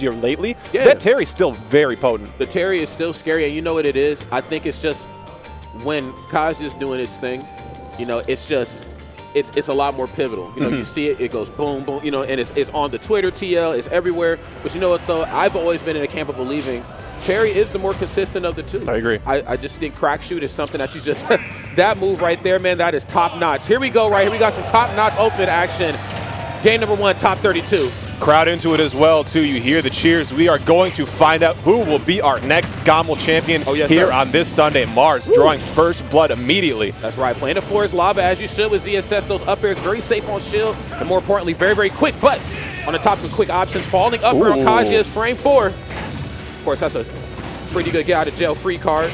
year lately, that Terry's still very potent. The Terry is still scary, and you know what it is? I think it's just when Kazuya's doing its thing, you know, it's just it's a lot more pivotal. You know, you see it goes boom, boom, you know, and it's on the Twitter TL, it's everywhere. But you know what, though? I've always been in a camp of believing Terry is the more consistent of the two. I agree. I just think crack shoot is something that you just that move right there, man, that is top notch. Here we go, right here. We got some top notch ultimate action. Game number 1, top 32. Crowd into it as well, too. You hear the cheers. We are going to find out who will be our next GOML champion here on this Sunday. Mars drawing first blood immediately. That's right. Playing the floor is lava, as you should with ZSS. Those up airs very safe on shield, and more importantly, very, very quick butts on the top of quick options. Falling up air on Kazuya's frame 4. Of course, that's a pretty good get out of jail free card.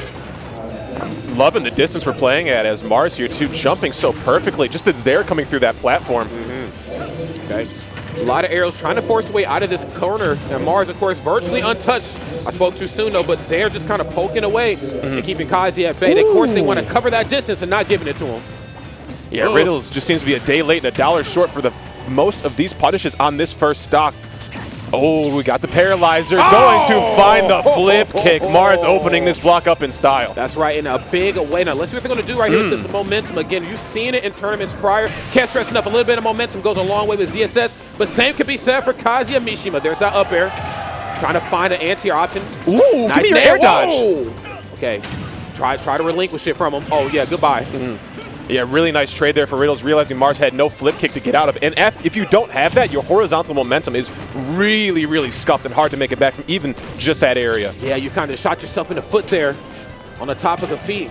Loving the distance we're playing at as Mars here, too, jumping so perfectly. Just the Zaire coming through that platform. Okay. A lot of arrows trying to force a way out of this corner. And Mars, of course, virtually untouched. I spoke too soon, though, but Zaire just kind of poking away and keeping Kazuya at bay. Of course, they want to cover that distance and not giving it to him. Yeah, Riddles just seems to be a day late and $1 short for the most of these punishes on this first stock. Oh, we got the paralyzer. Going to find the flip kick. Mars opening this block up in style. That's right, in a big way. Now, let's see what they're going to do right here with this momentum. Again, you've seen it in tournaments prior. Can't stress enough. A little bit of momentum goes a long way with ZSS, but same can be said for Kazuya Mishima. There's that up air. Trying to find an anti-air option. Ooh, nice give me your air dodge. Okay, try to relinquish it from him. Oh, yeah, goodbye. Yeah, really nice trade there for Riddles, realizing Mars had no flip kick to get out of. And if you don't have that, your horizontal momentum is really, really scuffed and hard to make it back from even just that area. Yeah, you kind of shot yourself in the foot there on the top of the feet.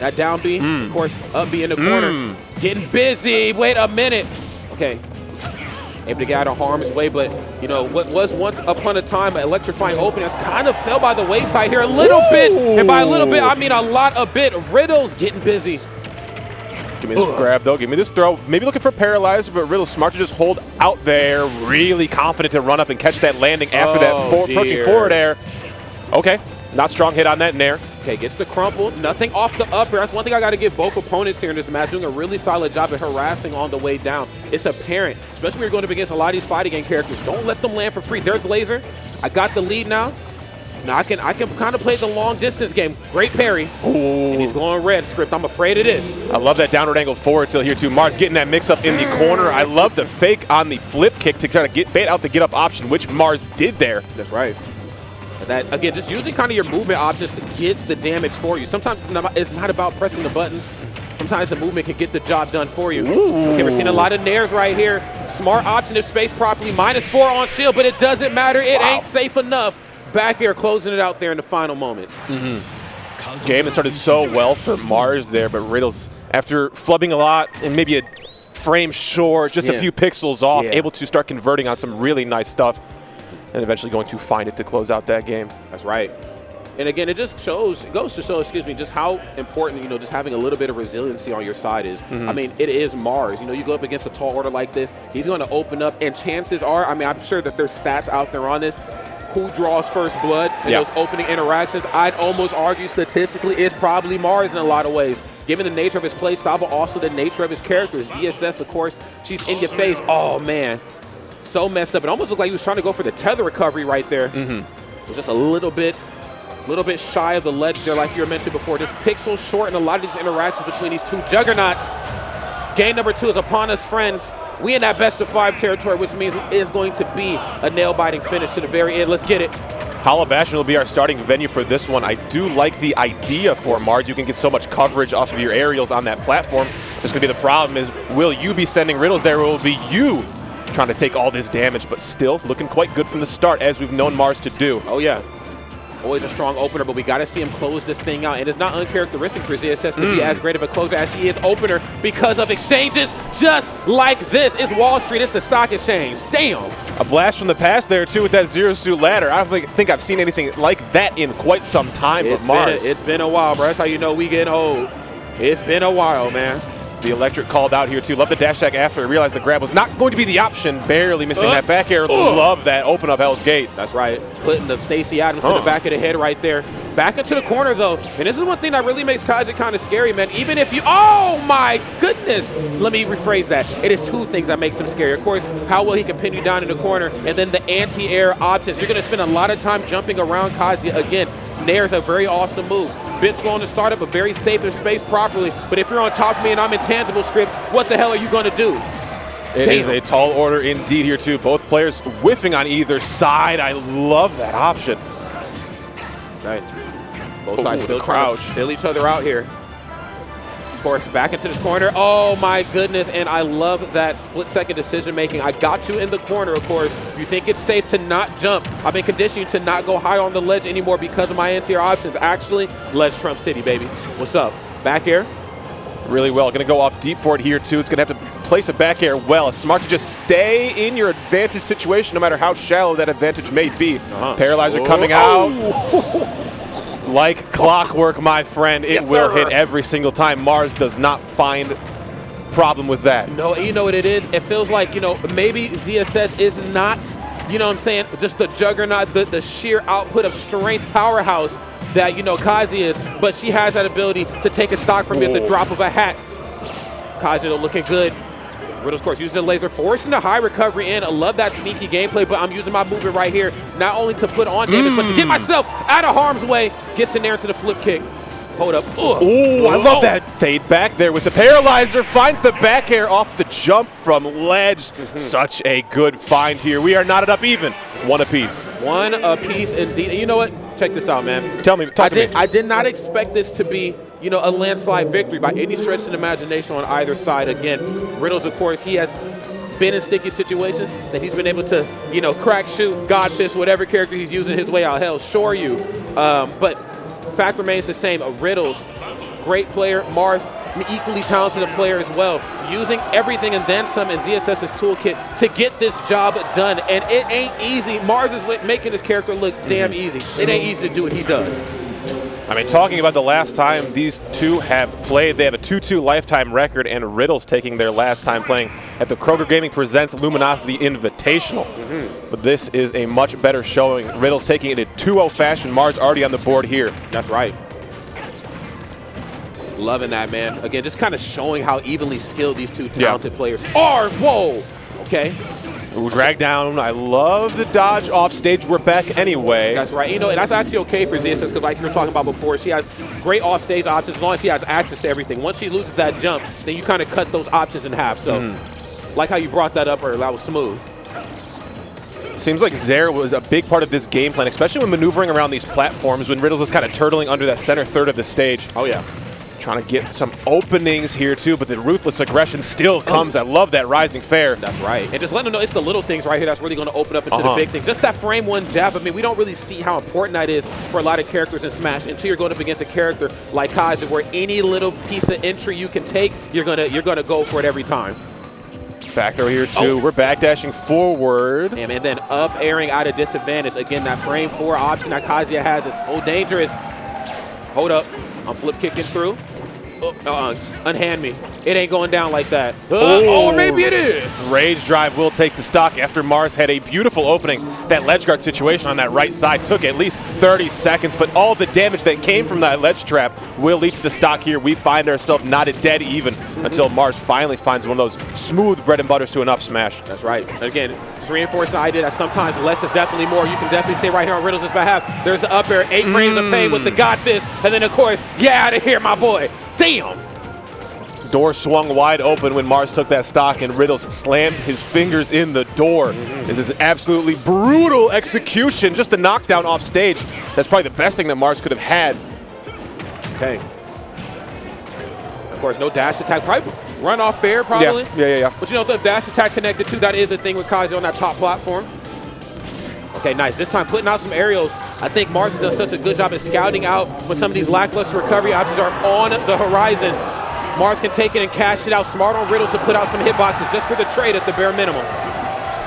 That down B, of course, up B in the corner. Getting busy. Wait a minute. Okay. Able to get out of harm's way, but, you know, what was once upon a time an electrifying opening has kind of fell by the wayside here a little bit. And by a little bit, I mean a lot of bit. Riddles getting busy. Give me this grab, though. Give me this throw. Maybe looking for paralyzer, but Riddle's smart to just hold out there. Really confident to run up and catch that landing after that approaching forward air. Okay. Not strong hit on that nair. Okay, gets the crumple. Nothing off the up air. That's one thing I got to give both opponents here in this match. Doing a really solid job of harassing on the way down. It's apparent, especially when you're going up against a lot of these fighting game characters. Don't let them land for free. There's Laser. I got the lead now. Now I can kind of play the long distance game. Great parry. And he's going red script. I'm afraid it is. I love that downward angle forward tilt here too. Mars getting that mix up in the corner. I love the fake on the flip kick to try to bait out the get up option, which Mars did there. That's right. That again, just using kind of your movement options to get the damage for you. Sometimes it's not about pressing the buttons. Sometimes the movement can get the job done for you. Okay, we're seeing a lot of nairs right here. Smart option if spaced properly. -4 on shield, but it doesn't matter. It ain't safe enough. Back air closing it out there in the final moments. Game has started so well for Mars there, but Riddles, after flubbing a lot and maybe a frame short, just a few pixels off, able to start converting on some really nice stuff and eventually going to find it to close out that game. That's right. And again, it just shows, it goes to show, just how important, you know, just having a little bit of resiliency on your side is. I mean, it is Mars. You know, you go up against a tall order like this, he's going to open up, and chances are, I mean, I'm sure that there's stats out there on this, who draws first blood in those opening interactions. I'd almost argue statistically it's probably Mars in a lot of ways, given the nature of his play style, but also the nature of his character. ZSS, of course, she's in your face. Oh, man. So messed up. It almost looked like he was trying to go for the tether recovery right there. It was just a little bit shy of the ledge there, like you were mentioned before. Just pixels short in a lot of these interactions between these two juggernauts. Game number 2 is upon us, friends. We in that best-of-5 territory, which means it is going to be a nail-biting finish to the very end. Let's get it. Hollow Bastion will be our starting venue for this one. I do like the idea for Mars. You can get so much coverage off of your aerials on that platform. Just going to be the problem is, will you be sending Riddles there, or will it be you trying to take all this damage? But still looking quite good from the start, as we've known Mars to do. Oh, yeah. Always a strong opener, but we got to see him close this thing out. And it's not uncharacteristic for ZSS to be as great of a closer as she is opener because of exchanges just like this. It's Wall Street. It's the stock exchange. Damn. A blast from the past there, too, with that zero-suit ladder. I don't think I've seen anything like that in quite some time with Mars. It's been a while, bro. That's how you know we getting old. It's been a while, man. The electric called out here, too. Love the dash attack after I realized the grab was not going to be the option. Barely missing that back air. Love that open up Hell's Gate. That's right. Putting the Stacey Adams to the back of the head right there. Back into the corner, though. And this is one thing that really makes Kazuya kind of scary, man. Even if you... Oh, my goodness. Let me rephrase that. It is two things that makes him scary. Of course, how well he can pin you down in the corner, and then the anti-air options. You're going to spend a lot of time jumping around Kazuya. Again, Nair's a very awesome move. Bit slow on the startup, but very safe and spaced properly. But if you're on top of me and I'm intangible script, what the hell are you going to do? It is a tall order indeed here, too. Both players whiffing on either side. I love that option. Right. Both sides still crouch. Fill each other out here. Of course, back into this corner. Oh, my goodness. And I love that split-second decision-making. I got you in the corner, of course. You think it's safe to not jump. I've been conditioning to not go high on the ledge anymore because of my anti-air options. Actually, ledge Trump City, baby. What's up? Back air. Really well. Going to go off deep for it here, too. It's going to have to place a back air well. It's smart to just stay in your advantage situation no matter how shallow that advantage may be. Paralyzer coming out. Like clockwork, my friend, it will hit every single time. Mars does not find problem with that. No, you know what it is? It feels like, maybe ZSS is not, you know what I'm saying, just the juggernaut, the sheer output of strength powerhouse that, Kazuya is, but she has that ability to take a stock from you at the drop of a hat. Kazuya looking good. Riddles, of course, using the laser, forcing the high recovery in. I love that sneaky gameplay, but I'm using my movement right here, not only to put on damage, but to get myself out of harm's way. Gets in there into the flip kick. Hold up. Oh, I love that fade back there with the paralyzer. Finds the back air off the jump from ledge. Such a good find here. We are knotted up even. One apiece. One apiece indeed. And you know what? Check this out, man. Tell me. I did not expect this to be, a landslide victory by any stretch of the imagination on either side. Again, Riddles, of course, he has been in sticky situations that he's been able to, crack, shoot, God fist, whatever character he's using his way out. Hell, shore you. But fact remains the same. Riddles, great player. Mars, an equally talented player as well. Using everything and then some in ZSS's toolkit to get this job done. And it ain't easy. Mars is making his character look damn easy. It ain't easy to do what he does. I mean, talking about the last time these two have played, they have a 2-2 lifetime record, and Riddles taking their last time playing at the Kroger Gaming Presents Luminosity Invitational. But this is a much better showing. Riddles taking it in 2-0 fashion. Mars already on the board here. That's right. Loving that, man. Again, just kind of showing how evenly skilled these two talented players are. Whoa! Okay. Ooh, drag down. I love the dodge off stage. We're back anyway. That's right. And that's actually okay for ZSS because like you were talking about before, she has great off stage options as long as she has access to everything. Once she loses that jump, then you kind of cut those options in half. So like how you brought that up earlier, that was smooth. Seems like Zaire was a big part of this game plan, especially when maneuvering around these platforms when Riddles is kind of turtling under that center third of the stage. Oh, yeah. Trying to get some openings here, too, but the ruthless aggression still comes. I love that rising fair. That's right. And just letting them know it's the little things right here that's really going to open up into the big things. Just that frame one jab. I mean, we don't really see how important that is for a lot of characters in Smash until you're going up against a character like Kazuya, where any little piece of entry you can take, you're gonna go for it every time. Back throw here, too. We're backdashing forward. And then up airing out of disadvantage. Again, that frame 4 option that Kazuya has is so dangerous. Hold up. I'm flip kicking through. Unhand me. It ain't going down like that. Or maybe it is. Rage drive will take the stock after Mars had a beautiful opening. That ledge guard situation on that right side took at least 30 seconds, but all the damage that came from that ledge trap will lead to the stock here. We find ourselves knotted dead even until Mars finally finds one of those smooth bread and butters to an up smash. That's right. Again, just reinforcing the idea that sometimes less is definitely more. You can definitely say right here on Riddles' behalf, there's the up air, 8 frames of pain with the God fist, and then of course, get out of here, my boy. Damn! Door swung wide open when Mars took that stock, and Riddles slammed his fingers in the door. This is absolutely brutal execution, just a knockdown off stage. That's probably the best thing that Mars could have had. Okay. Of course, no dash attack. Probably run off fair, probably. Yeah. But if the dash attack connected too, that is a thing with Kazuya on that top platform. Okay, nice. This time putting out some aerials. I think Mars does such a good job at scouting out when some of these lackluster recovery options are on the horizon. Mars can take it and cash it out. Smart on Riddles to put out some hitboxes just for the trade at the bare minimum.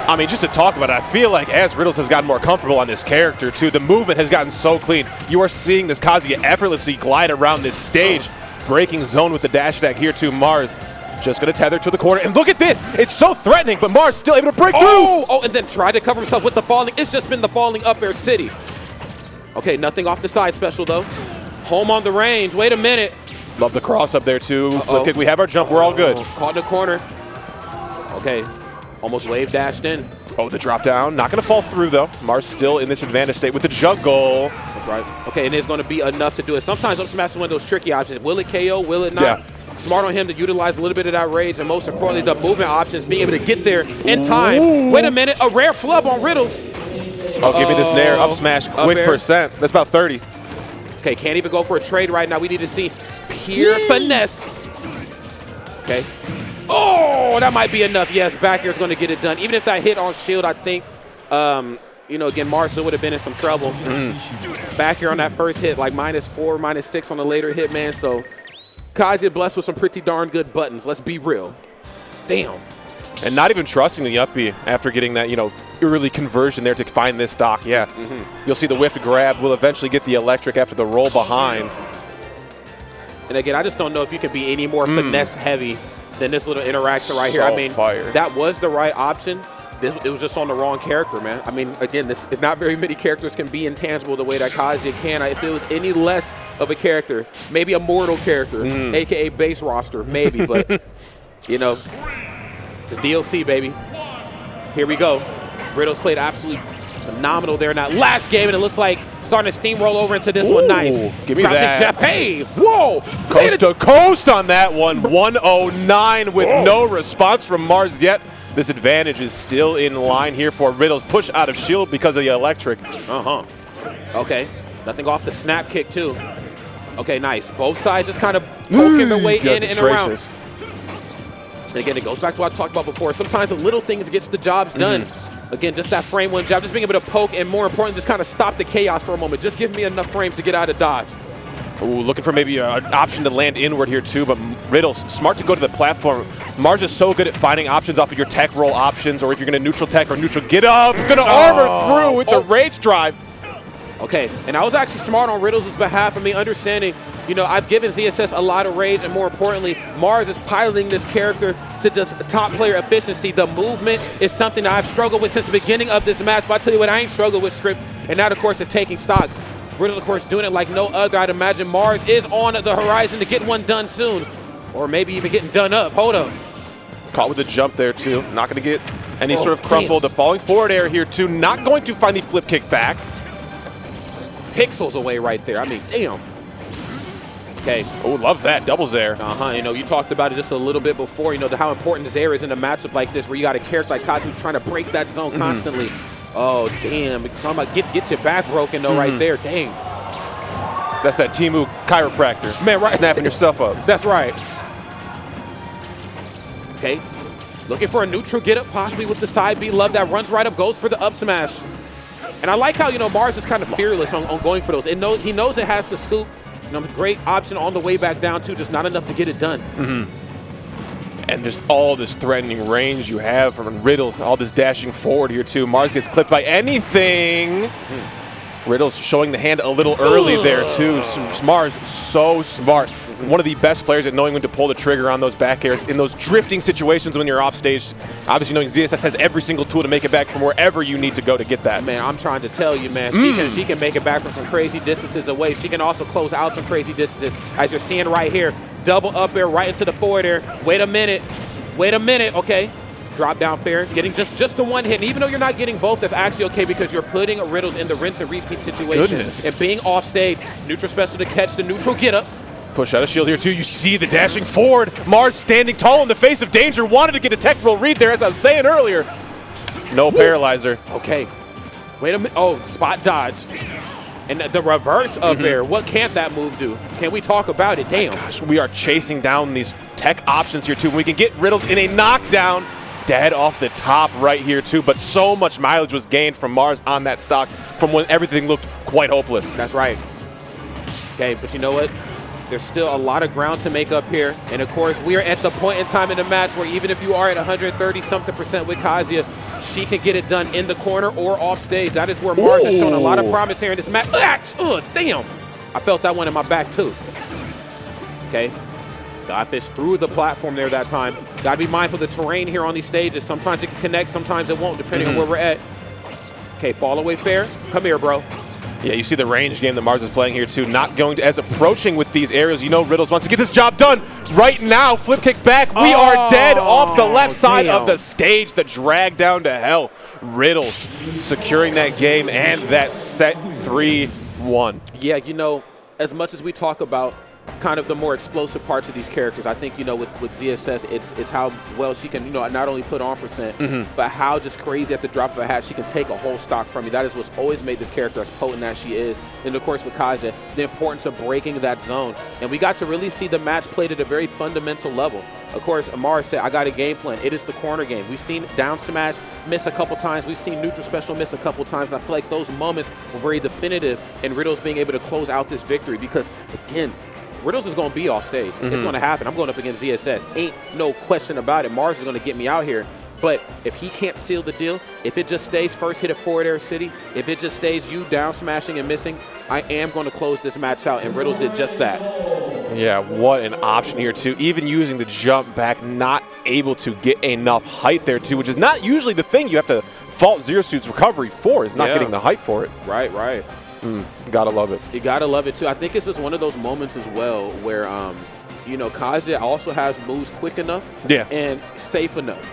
I mean, just to talk about it, I feel like as Riddles has gotten more comfortable on this character, too, the movement has gotten so clean. You are seeing this Kazuya effortlessly glide around this stage, breaking zone with the dash attack here, too. Mars just going to tether to the corner. And look at this. It's so threatening, but Mars still able to break through. Oh, and then tried to cover himself with the falling. It's just been the falling up air city. Okay, nothing off the side special, though. Home on the range. Wait a minute. Love the cross up there, too. Flip kick. We have our jump. We're all good. Caught in the corner. Okay. Almost wave dashed in. Oh, the drop down. Not going to fall through, though. Mars still in this advantage state with the juggle. That's right. Okay, and it's going to be enough to do it. Sometimes up smash is one of those tricky options. Will it KO? Will it not? Yeah. Smart on him to utilize a little bit of that rage, and most importantly, the movement options, being able to get there in time. Ooh. Wait a minute. A rare flub on Riddles. Oh, give me this nair. Up smash. Quick percent. That's about 30. Okay, can't even go for a trade right now. We need to see pure finesse. Okay. Oh, that might be enough. Yes, back air is going to get it done. Even if that hit on shield, I think, you know, again, Mars would have been in some trouble. Back air on that first hit, like -4, -6 on the later hit, man. So Kazuya blessed with some pretty darn good buttons. Let's be real. Damn. And not even trusting the up B after getting that, you know, early conversion there to find this stock. Yeah. You'll see the whiff grab. Will eventually get the electric after the roll behind. And again, I just don't know if you can be any more finesse heavy than this little interaction right here. I mean, that was the right option. It was just on the wrong character, man. I mean, again, not very many characters can be intangible the way that Kazuya can. If it was any less of a character, maybe a mortal character, a.k.a. base roster, maybe. But, you know, it's a DLC, baby. Here we go. Riddles played absolutely phenomenal there in that last game, and it looks like starting to steamroll over into this one. Nice. Give me that. Hey, whoa. Coast to coast on that one. 109 with no response from Mars yet. This advantage is still in line here for Riddles. Push out of shield because of the electric. Okay. Nothing off the snap kick, too. Okay, nice. Both sides just kind of poking their way in and around. And again, it goes back to what I talked about before. Sometimes the little things gets the jobs done. Again, just that frame one jab, just being able to poke, and more importantly, just kind of stop the chaos for a moment. Just give me enough frames to get out of dodge. Ooh, looking for maybe an option to land inward here too, but Riddles, smart to go to the platform. Mars is so good at finding options off of your tech roll options, or if you're going to neutral tech or neutral get up, going to armor through with the rage drive. Okay, and I was actually smart on Riddles' behalf. I mean, understanding, you know, I've given ZSS a lot of rage, and more importantly, Mars is piloting this character to just top player efficiency. The movement is something that I've struggled with since the beginning of this match, but I tell you what, I ain't struggled with script, and that, of course, is taking stocks. Riddles, of course, doing it like no other. I'd imagine Mars is on the horizon to get one done soon, or maybe even getting done up. Hold up. Caught with the jump there, too. Not going to get any sort of crumple. The falling forward air here, too. Not going to find the flip kick back. Pixels away right there. I mean, damn. Okay. Oh, love that. Doubles there. You know, you talked about it just a little bit before, you know, how important this air is in a matchup like this where you got a character like Kazuya who's trying to break that zone constantly. Oh, damn. Talking about get your back broken, though, right there. Dang. That's that Timu chiropractor. Man, right. Snapping your stuff up. That's right. Okay. Looking for a neutral get up, possibly with the side B. Love that. Runs right up, goes for the up smash. And I like how, you know, Mars is kind of fearless on going for those. He knows it has to scoop. You know, great option on the way back down, too. Just not enough to get it done. And just all this threatening range you have from Riddles, all this dashing forward here, too. Mars gets clipped by anything. Riddles showing the hand a little early there, too. Mars, so smart. One of the best players at knowing when to pull the trigger on those back airs in those drifting situations when you're off stage. Obviously, knowing ZSS has every single tool to make it back from wherever you need to go to get that. Man, I'm trying to tell you, man, she can make it back from some crazy distances away. She can also close out some crazy distances, as you're seeing right here. Double up air right into the forward air. Wait a minute. Okay. Drop down fair, getting just the one hit. And even though you're not getting both, that's actually okay because you're putting Riddles in the rinse and repeat situation. And being off stage, neutral special to catch the neutral get up. Push out of shield here, too. You see the dashing forward. Mars standing tall in the face of danger. Wanted to get a tech roll read there, as I was saying earlier. No paralyzer. Okay. Wait a minute. Oh, spot dodge. And the reverse up air. What can't that move do? Can we talk about it? Damn. Gosh, we are chasing down these tech options here, too. We can get Riddles in a knockdown. Dead off the top right here, too. But so much mileage was gained from Mars on that stock from when everything looked quite hopeless. That's right. Okay, but you know what? There's still a lot of ground to make up here. And, of course, we are at the point in time in the match where even if you are at 130-something% with Kazuya, she can get it done in the corner or off stage. That is where Mars has shown a lot of promise here in this match. Damn! I felt that one in my back, too. Okay. Godfish through the platform there that time. Got to be mindful of the terrain here on these stages. Sometimes it can connect, sometimes it won't, depending on where we're at. Okay, fall away fair. Come here, bro. Yeah, you see the range game that Mars is playing here too. Not going to, as approaching with these aerials. You know Riddles wants to get this job done right now. Flip kick back. We are dead off the left side of the stage. The drag down to hell. Riddles securing that game and that set 3-1. Yeah, you know, as much as we talk about kind of the more explosive parts of these characters, I think, you know, with ZSS, it's how well she can, you know, not only put on percent, but how just crazy at the drop of a hat she can take a whole stock from you. That is what's always made this character as potent as she is. And of course with Kazuya, the importance of breaking that zone. And we got to really see the match played at a very fundamental level. Of course, Amar said, I got a game plan. It is the corner game. We've seen down smash miss a couple times. We've seen neutral special miss a couple times. I feel like those moments were very definitive in Riddles being able to close out this victory because, again, Riddles is going to be off stage. It's going to happen. I'm going up against ZSS. Ain't no question about it. Mars is going to get me out here. But if he can't seal the deal, if it just stays first hit at forward air city, if it just stays you down smashing and missing, I am going to close this match out. And Riddles did just that. Yeah, what an option here too. Even using the jump back, not able to get enough height there too, which is not usually the thing you have to fault Zero Suit's recovery for, is not getting the height for it. Right, right. Gotta love it. You gotta love it too. I think it's just one of those moments as well where, you know, Kazuya also has moves quick enough and safe enough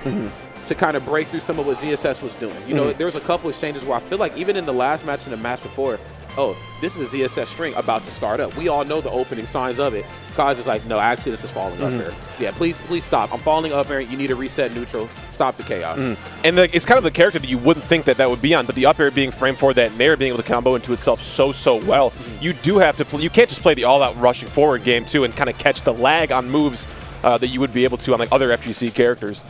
to kind of break through some of what ZSS was doing. You know, there was a couple exchanges where I feel like even in the last match and the match before, oh, this is a ZSS string about to start up. We all know the opening signs of it. Kazuya's like, no, actually, this is falling up air. Yeah, please stop. I'm falling up air. You need to reset neutral. Stop the chaos. And it's kind of the character that you wouldn't think that would be on, but the up air being framed for that Nair being able to combo into itself so well. You do have to play. You can't just play the all-out rushing forward game too and kind of catch the lag on moves that you would be able to on like other FGC characters.